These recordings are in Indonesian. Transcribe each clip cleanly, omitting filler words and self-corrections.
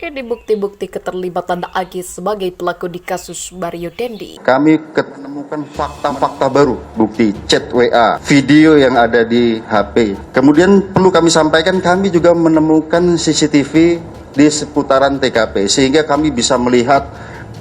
Ini bukti-bukti keterlibatan Agi sebagai pelaku di kasus Mario Dendi. Kami menemukan fakta-fakta baru, bukti chat WA, video yang ada di HP. Kemudian perlu kami sampaikan, kami juga menemukan CCTV di seputaran TKP, sehingga kami bisa melihat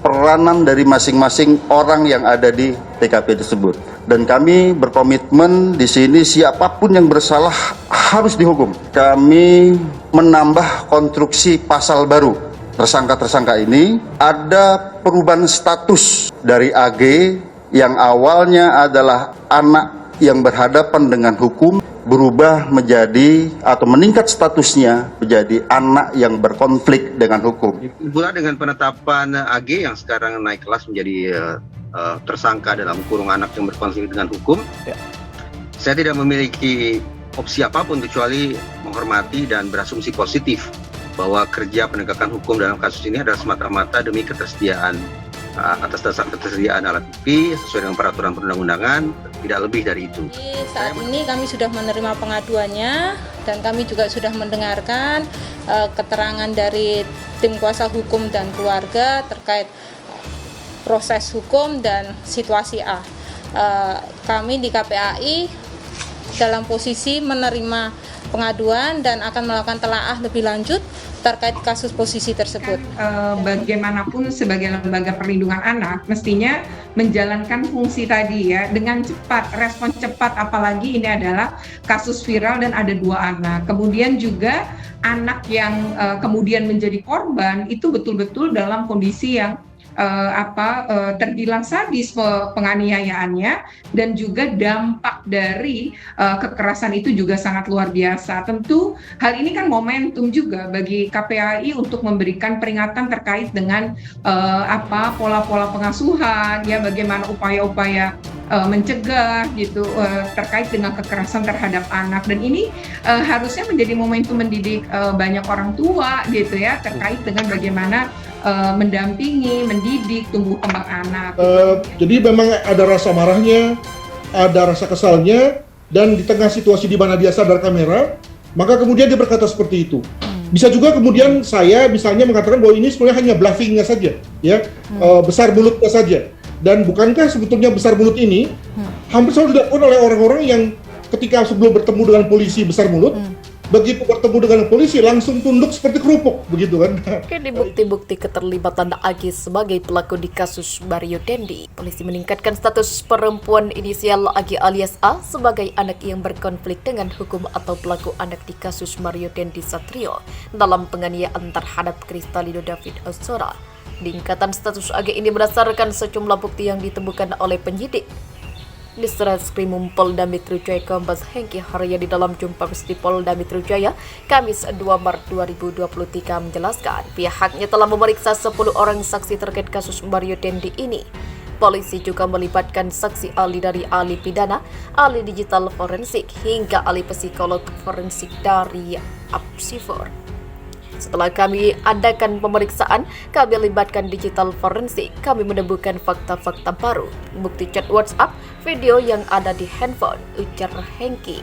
peranan dari masing-masing orang yang ada di TKP tersebut. Dan kami berkomitmen di sini siapapun yang bersalah harus dihukum. Kami menambah konstruksi pasal baru. Tersangka-tersangka ini ada perubahan status dari AG yang awalnya adalah anak yang berhadapan dengan hukum, berubah menjadi atau meningkat statusnya menjadi anak yang berkonflik dengan hukum. Pula dengan penetapan AG yang sekarang naik kelas menjadi tersangka dalam kurung anak yang berkonflik dengan hukum, saya tidak memiliki opsi apapun kecuali menghormati dan berasumsi positif bahwa kerja penegakan hukum dalam kasus ini adalah semata-mata demi ketersediaan atas dasar ketersediaan alat bukti sesuai dengan peraturan perundang-undangan, tidak lebih dari itu. Saat ini kami sudah menerima pengaduannya dan kami juga sudah mendengarkan keterangan dari tim kuasa hukum dan keluarga terkait proses hukum dan situasi A. Kami di KPAI dalam posisi menerima pengaduan dan akan melakukan telaah lebih lanjut terkait kasus posisi tersebut. Bagaimanapun sebagai lembaga perlindungan anak mestinya menjalankan fungsi tadi ya dengan cepat, respon cepat, apalagi ini adalah kasus viral dan ada 2 anak. Kemudian juga anak yang kemudian menjadi korban itu betul-betul dalam kondisi yang terbilang sadis penganiayaannya, dan juga dampak dari kekerasan itu juga sangat luar biasa. Tentu hal ini kan momentum juga bagi KPAI untuk memberikan peringatan terkait dengan pola-pola pengasuhan, ya, bagaimana upaya-upaya mencegah gitu terkait dengan kekerasan terhadap anak, dan ini harusnya menjadi momentum mendidik banyak orang tua gitu ya terkait dengan bagaimana mendampingi, mendidik tumbuh kembang anak. Jadi memang ada rasa marahnya, ada rasa kesalnya, dan di tengah situasi di mana dia sadar kamera, maka kemudian dia berkata seperti itu. Bisa juga kemudian saya misalnya mengatakan bahwa ini sebenarnya hanya bluffingnya saja, ya, besar mulutnya saja. Dan bukankah sebetulnya besar mulut ini hampir selalu dilakukan oleh orang-orang yang ketika sebelum bertemu dengan polisi besar mulut, begitu bertemu dengan polisi langsung tunduk seperti kerupuk, begitu kan? Ini bukti-bukti keterlibatan Agi sebagai pelaku di kasus Mario Dendi. Polisi meningkatkan status perempuan inisial Agi alias A sebagai anak yang berkonflik dengan hukum atau pelaku anak di kasus Mario Dendi Satrio dalam penganiayaan terhadap Kristalino David Ozora. Peningkatan status AG ini berdasarkan sejumlah bukti yang ditemukan oleh penyidik. Di Ditreskrimum Polda Metro Jaya Kombes Hengki Haryadi dalam jumpa pers di Polda Metro Jaya Kamis 2 Maret 2023 menjelaskan pihaknya telah memeriksa 10 orang saksi terkait kasus Mario Dendi ini. Polisi juga melibatkan saksi ahli dari ahli pidana, ahli digital forensik, hingga ahli psikolog forensik dari Apsifor. Setelah kami adakan pemeriksaan, kami libatkan digital forensik, kami menemukan fakta-fakta baru, bukti chat WhatsApp, video yang ada di handphone, ujar Hengki.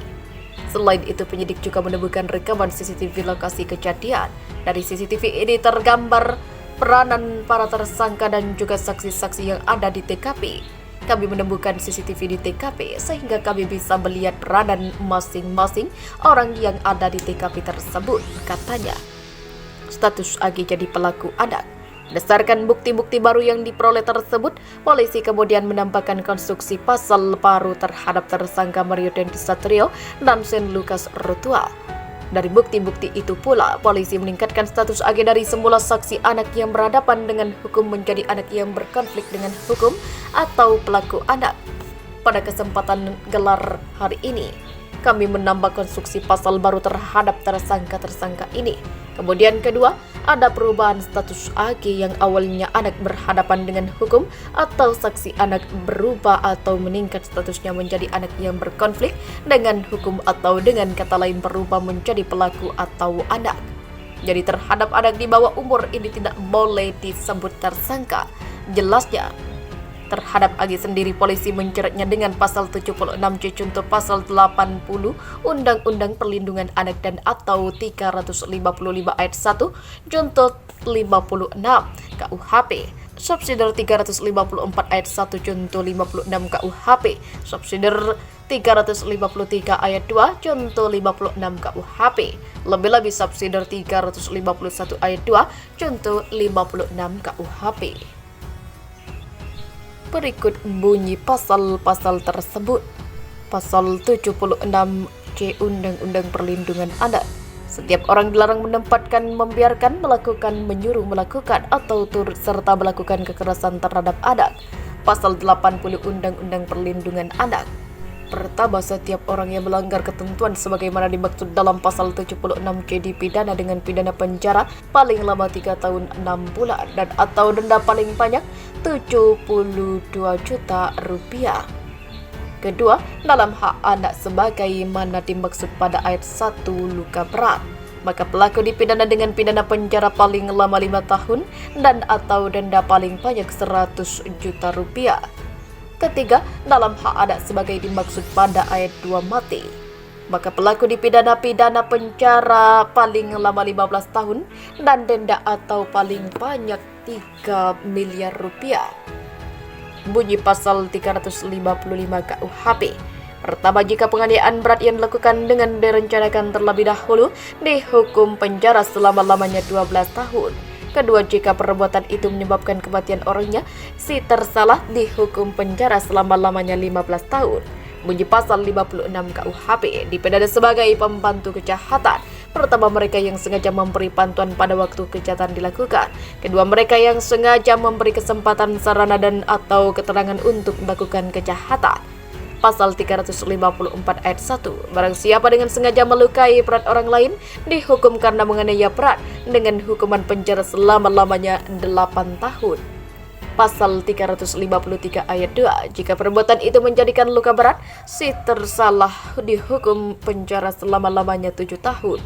Selain itu, penyidik juga menemukan rekaman CCTV lokasi kejadian. Dari CCTV ini tergambar peranan para tersangka dan juga saksi-saksi yang ada di TKP. Kami menemukan CCTV di TKP sehingga kami bisa melihat peranan masing-masing orang yang ada di TKP tersebut, katanya. Status Agi jadi pelaku anak. Berdasarkan bukti-bukti baru yang diperoleh tersebut, polisi kemudian menambahkan konstruksi pasal baru terhadap tersangka Mario Dendi Satrio dan Sen Lucas Rotua. Dari bukti-bukti itu pula, polisi meningkatkan status Agi dari semula saksi anak yang berhadapan dengan hukum menjadi anak yang berkonflik dengan hukum atau pelaku anak. Pada kesempatan gelar hari ini, kami menambah konstruksi pasal baru terhadap tersangka-tersangka ini. Kemudian kedua, ada perubahan status AG yang awalnya anak berhadapan dengan hukum atau saksi anak berubah atau meningkat statusnya menjadi anak yang berkonflik dengan hukum atau dengan kata lain berubah menjadi pelaku atau anak. Jadi terhadap anak di bawah umur ini tidak boleh disebut tersangka. Jelasnya, Terhadap AG sendiri, polisi menjeratnya dengan pasal 76C contoh pasal 80 Undang-Undang Perlindungan Anak dan atau 355 ayat 1 contoh 56 KUHP, subsidiar 354 ayat 1 contoh 56 KUHP, subsidiar 353 ayat 2 contoh 56 KUHP, lebih-lebih subsidiar 351 ayat 2 contoh 56 KUHP. Berikut bunyi pasal-pasal tersebut. Pasal 76C Undang-Undang Perlindungan Anak. Setiap orang dilarang menempatkan, membiarkan, melakukan, menyuruh melakukan, atau turut serta melakukan kekerasan terhadap anak. Pasal 80 Undang-Undang Perlindungan Anak. Pertama, setiap orang yang melanggar ketentuan sebagaimana dimaksud dalam pasal 76C dipidana dengan pidana penjara paling lama 3 tahun 6 bulan dan atau denda paling banyak 72 juta rupiah. Kedua, dalam hak anak sebagaimana dimaksud pada ayat 1 luka berat, maka pelaku dipidana dengan pidana penjara paling lama 5 tahun dan atau denda paling banyak 100 juta rupiah. Ketiga, dalam hak anak sebagai dimaksud pada ayat 2 mati, maka pelaku dipidana pidana penjara paling lama 15 tahun dan denda atau paling banyak 3 miliar rupiah. Bunyi pasal 355 KUHP. Pertama, jika penganiayaan berat yang dilakukan dengan direncanakan terlebih dahulu, dihukum penjara selama-lamanya 12 tahun. Kedua, jika perbuatan itu menyebabkan kematian orangnya, si tersalah dihukum penjara selama-lamanya 15 tahun. Bunyi pasal 56 KUHP, dipidana sebagai pembantu kejahatan. Pertama, mereka yang sengaja memberi bantuan pada waktu kejahatan dilakukan. Kedua, mereka yang sengaja memberi kesempatan, sarana dan atau keterangan untuk melakukan kejahatan. Pasal 354 ayat 1, barang siapa dengan sengaja melukai berat orang lain dihukum karena menganiaya berat dengan hukuman penjara selama-lamanya 8 tahun. Pasal 353 ayat 2, jika perbuatan itu menjadikan luka berat, si tersalah dihukum penjara selama-lamanya 7 tahun.